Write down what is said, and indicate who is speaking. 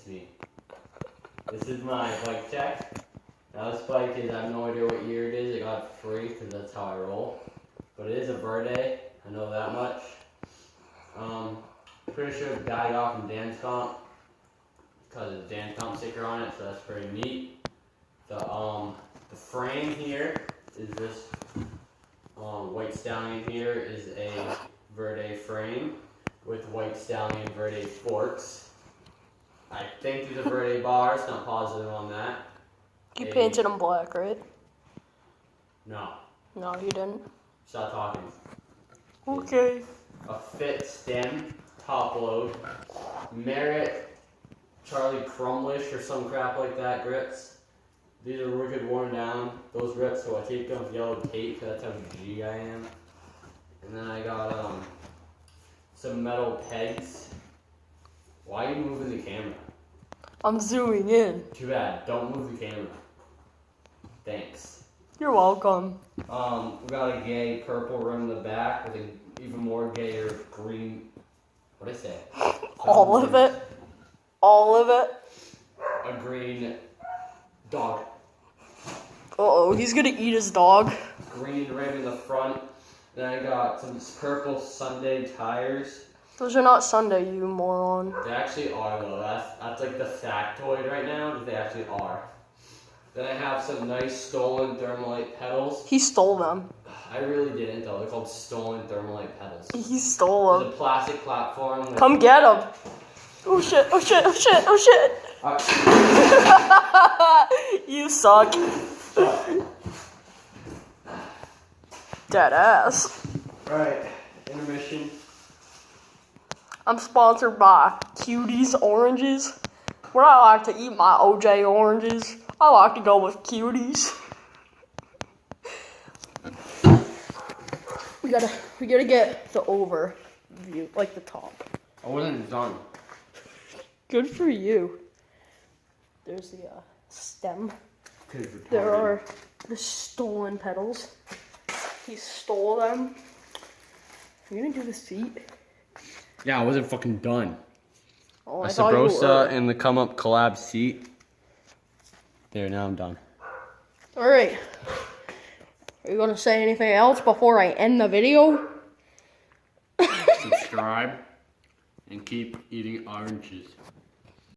Speaker 1: me. This is my bike check. Now this bike is, I have no idea what year it is. I got it free because that's how I roll. But it is a Verde, I know that much. Pretty sure the guy got from Dance Comp because of the Dance Comp sticker on it, so that's pretty neat. The frame here is this White Stallion here is a Verde frame with White Stallion Verde forks. I think these are Verde bars, not positive on that.
Speaker 2: You painted them black, right?
Speaker 1: No.
Speaker 2: No, you didn't.
Speaker 1: Stop talking.
Speaker 2: Okay.
Speaker 1: A fit stem, top load, Merit, Charlie Crumlish or some crap like that grips. These are wicked worn down, those grips, so I taped them with yellow tape, that's how G I am. And then I got some metal pegs. Why are you moving the camera?
Speaker 2: I'm zooming in.
Speaker 1: Too bad, don't move the camera. Thanks.
Speaker 2: You're welcome.
Speaker 1: We got a gay purple rim in the back with an even more gayer green, what'd I say?
Speaker 2: All of it. All of it.
Speaker 1: A green dog.
Speaker 2: Uh-oh, he's gonna eat his dog.
Speaker 1: Green rim in the front. Then I got some purple Sunday tires.
Speaker 2: Those are not Sunday, you moron.
Speaker 1: They actually are though. That's like the factoid right now, that they actually are. Then I have some nice stolen Thermalite pedals.
Speaker 2: He stole them.
Speaker 1: I really didn't though. They're called stolen Thermalite pedals.
Speaker 2: He stole
Speaker 1: There's
Speaker 2: them.
Speaker 1: a plastic platform. With
Speaker 2: Come get him. Oh shit, oh shit, oh shit, oh shit. You suck. Dead ass.
Speaker 1: Alright, intermission.
Speaker 2: I'm sponsored by Cuties Oranges. When I like to eat my OJ oranges, I like to go with Cuties. We gotta get the overview, like the top.
Speaker 1: I wasn't done.
Speaker 2: Good for you. There's the stem. There are the stolen pedals. He stole them. You gonna do the seat?
Speaker 1: Yeah, I wasn't fucking done.
Speaker 2: Oh,
Speaker 1: A
Speaker 2: I thought you were.
Speaker 1: Sabrosa and the Come Up collab seat. There, now I'm done.
Speaker 2: Alright. Are you gonna say anything else before I end the video?
Speaker 1: Subscribe and keep eating oranges.